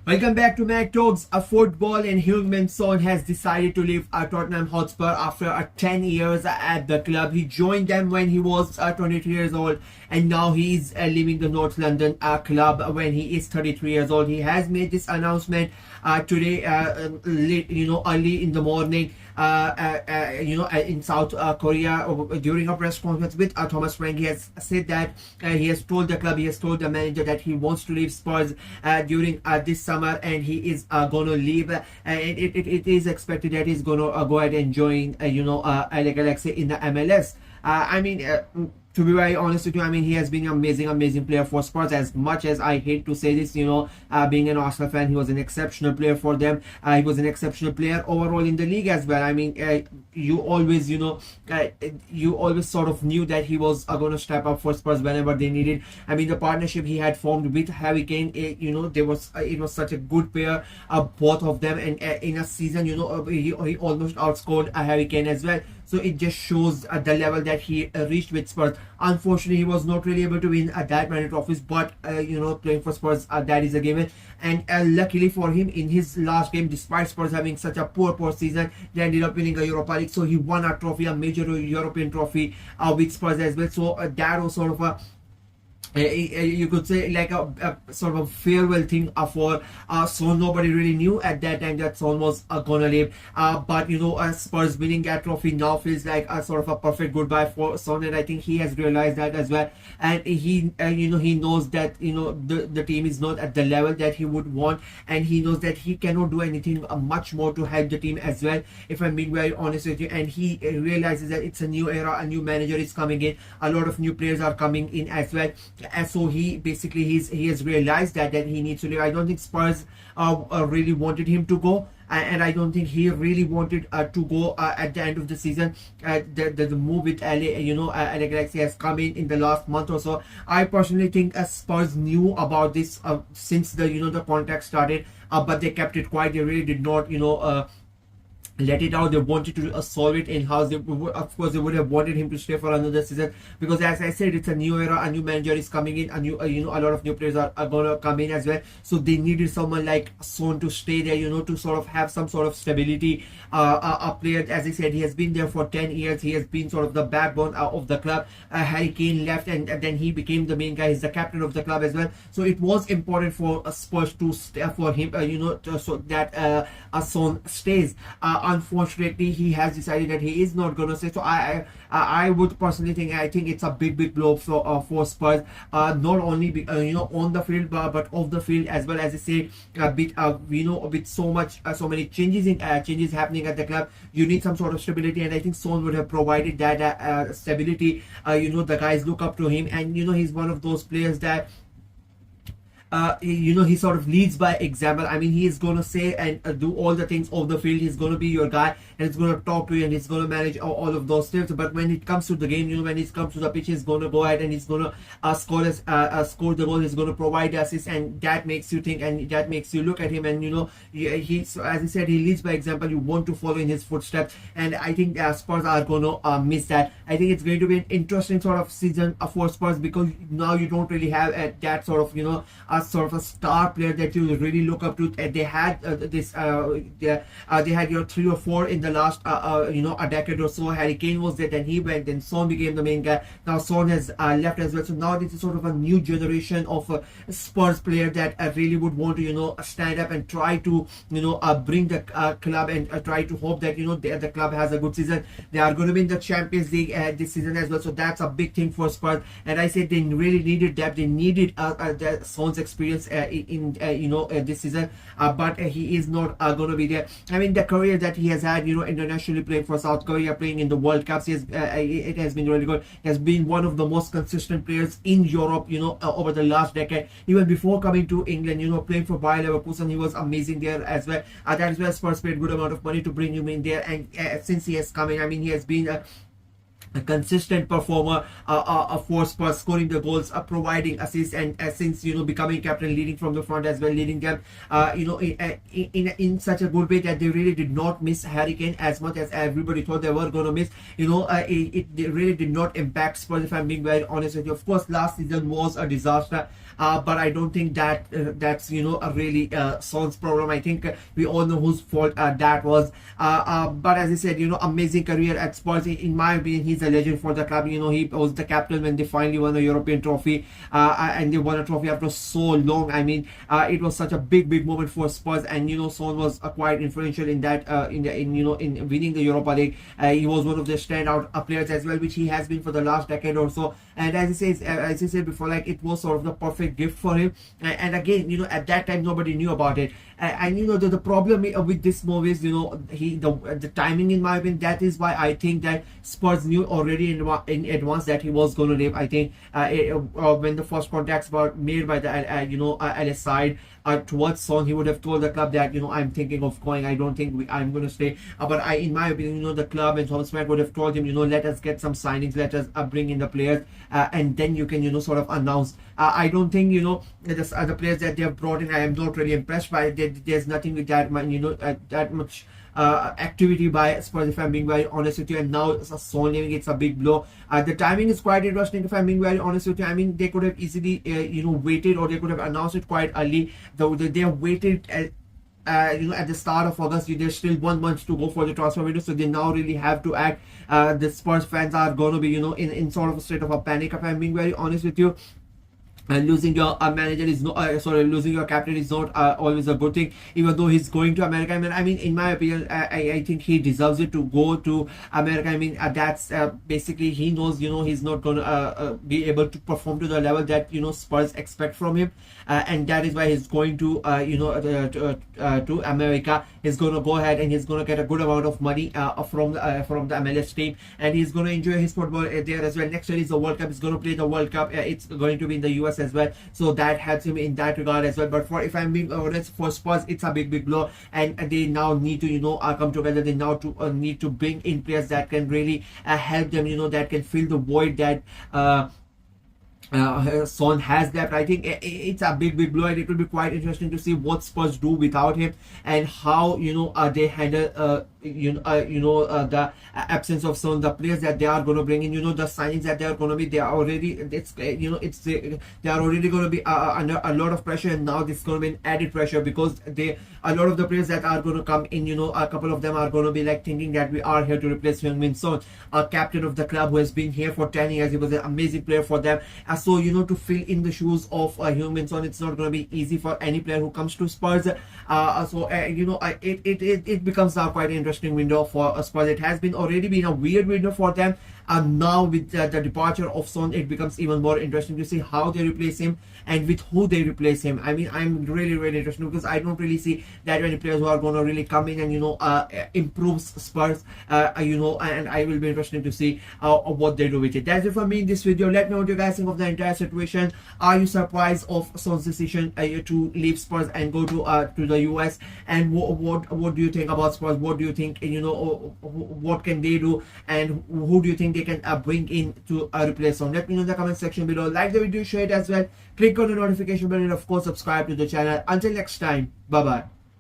Welcome back to Mac Talks Football, and Heung Min Son has decided to leave Tottenham Hotspur after 10 years at the club. He joined them when he was 23 years old, and now he is leaving the North London club when he is 33 years old. He has made this announcement today, early in the morning, in South Korea, during a press conference with Thomas Frank. He has said that he has told the club, he has told the manager that he wants to leave Spurs during this summer, and he is going to leave. It is expected that he's going to go ahead and join, LA Galaxy in the MLS. To be very honest with you, he has been an amazing player for Spurs. As much as I hate to say this, being an Arsenal fan, he was an exceptional player for them. He was an exceptional player overall in the league as well. You always sort of knew that he was going to step up for Spurs whenever they needed. The partnership he had formed with Harry Kane, it was such a good pair, both of them, and in a season, he almost outscored Harry Kane as well. So it just shows the level that he reached with Spurs. Unfortunately, he was not really able to win that many trophies, but playing for Spurs, that is a given. And luckily for him, in his last game, despite Spurs having such a poor season, they ended up winning a Europa League. So he won a trophy, a major European trophy with Spurs as well. So that was sort of a you could say like a sort of farewell thing for Son. Nobody really knew at that time that Son was gonna leave, but Spurs winning that trophy now feels like a sort of a perfect goodbye for Son, and I think he has realized that as well. And he he knows that the team is not at the level that he would want, and he knows that he cannot do anything much more to help the team as well, if I'm being very honest with you. And he realizes that it's a new era, a new manager is coming in, a lot of new players are coming in as well. And so he basically he has realized that he needs to leave. I don't think Spurs really wanted him to go, and I don't think he really wanted to go at the end of the season. The move with LA Galaxy has come in the last month or so. I personally think Spurs knew about this since the contract started, but they kept it quiet. They really did not let it out. They wanted to solve it in house. Of course, they would have wanted him to stay for another season, because as I said, it's a new era, a new manager is coming in, a new a lot of new players are gonna come in as well. So they needed someone like Son to stay there, to sort of have some sort of stability. A player, as I said, he has been there for 10 years. He has been sort of the backbone of the club. Harry Kane left, and then he became the main guy. He's the captain of the club as well. So it was important for Spurs to stay for him, so that Son stays. Unfortunately, he has decided that he is not going to stay. So I would personally think, I think it's a big blow for Spurs, not only on the field, but off the field as well. As I say, with so many changes happening at the club, you need some sort of stability, and I think Son would have provided that stability. The guys look up to him, and he's one of those players that he sort of leads by example. He is going to say and do all the things off the field. He's going to be your guy, and he's going to talk to you, and he's going to manage all of those things. But when it comes to the game, when it comes to the pitch, he's going to go ahead and he's going to score the goal. He's going to provide the assist, and that makes you think, and that makes you look at him, and so as I said, he leads by example. You want to follow in his footsteps, and I think Spurs are going to miss that. I think it's going to be an interesting sort of season for Spurs, because now you don't really have that sort of sort of a star player that you really look up to. They had they had 3 or 4 in the last a decade or so. Harry Kane was there, then he went, then Son became the main guy. Now Son has left as well. So now this is sort of a new generation of Spurs player that really would want to stand up and try to bring the club, and try to hope that the club has a good season. They are going to win the Champions League this season as well. So that's a big thing for Spurs, and I said they really needed depth. They needed Son's experience in this season, but he is not going to be there. The career that he has had, internationally playing for South Korea, playing in the World Cups, it has been really good. He has been one of the most consistent players in Europe, over the last decade. Even before coming to England, playing for Bayer Leverkusen, he was amazing there as well. That is where Spurs paid good amount of money to bring him in there, and since he has come in, he has been a consistent performer for Spurs, scoring the goals, providing assists, and since becoming captain, leading from the front as well, leading them in such a good way that they really did not miss Harry Kane as much as everybody thought they were going to miss. It really did not impact Spurs, if I'm being very honest with you. Of course, last season was a disaster. But I don't think that that's a really Son's problem. I think we all know whose fault that was. But as I said, amazing career at Spurs. In my opinion, he's a legend for the club. He was the captain when they finally won a European trophy, and they won a trophy after so long. I mean, it was such a big moment for Spurs, and Son was quite influential in that in winning the Europa League. He was one of the standout players as well, which he has been for the last decade or so. And as I said before, like, it was sort of the perfect gift for him. And again, at that time nobody knew about it. And the problem with this move is the timing, in my opinion. That is why I think that Spurs knew already in advance that he was going to leave. I think when the first contacts were made by the LS side towards Son, he would have told the club that I'm thinking of going. I don't think I'm going to stay. But in my opinion, the club and Thomas Frank would have told him, let us get some signings, let us bring in the players, and then you can sort of announce. I don't think the players that they have brought in, I am not really impressed by it. There's nothing with that that much activity by Spurs, if I'm being very honest with you. And now Son leaving, it's a big blow. The timing is quite interesting, if I'm being very honest with you. I mean, they could have easily waited, or they could have announced it quite early. Though they have waited at the start of August. There's still 1 month to go for the transfer window, so they now really have to act. The Spurs fans are going to be in sort of a state of a panic, if I'm being very honest with you. And losing your manager is not losing your captain is not always a good thing, even though he's going to America. I mean, in my opinion, I think he deserves it to go to America. I mean, that's basically, he knows he's not going to be able to perform to the level that Spurs expect from him, and that is why he's going to to America. He's going to go ahead and he's going to get a good amount of money from the MLS team, and he's going to enjoy his football there as well. Next year is the World Cup. He's going to play the World Cup. It's going to be in the US as well, so that helps him in that regard as well. But if I'm being honest, for Spurs, it's a big blow, and they now need to come together. They now need to bring in players that can really help them, that can fill the void that Son has left. I think it's a big blow, and it will be quite interesting to see what Spurs do without him, and how they handle the absence of Son, the players that they are going to bring in, the signings that they are going to be. They are already they are already going to be under a lot of pressure, and now this is going to be an added pressure, because a lot of the players that are going to come in, a couple of them are going to be like thinking that we are here to replace Heung Min Son, a captain of the club who has been here for 10 years. He was an amazing player for them. So to fill in the shoes of Heung Min Son, it's not going to be easy for any player who comes to Spurs. It becomes now quite an interesting window for Spurs. It has already been a weird window for them, and now with the departure of Son, it becomes even more interesting to see how they replace him and with who they replace him. I mean, I'm really interested, because I don't really see that many players who are going to really come in and improve Spurs, and I will be interested to see what they do with it. That's it for me in this video. Let me know what you guys think of the entire situation. Are you surprised of Son's decision to leave Spurs and go to the US? And what do you think about Spurs? What do you think, what can they do, and who do you think they can bring in to replace Son? Let me know in the comment section below. Like the video, share it as well, click on the notification bell, and of course subscribe to the channel. Until next time, bye bye.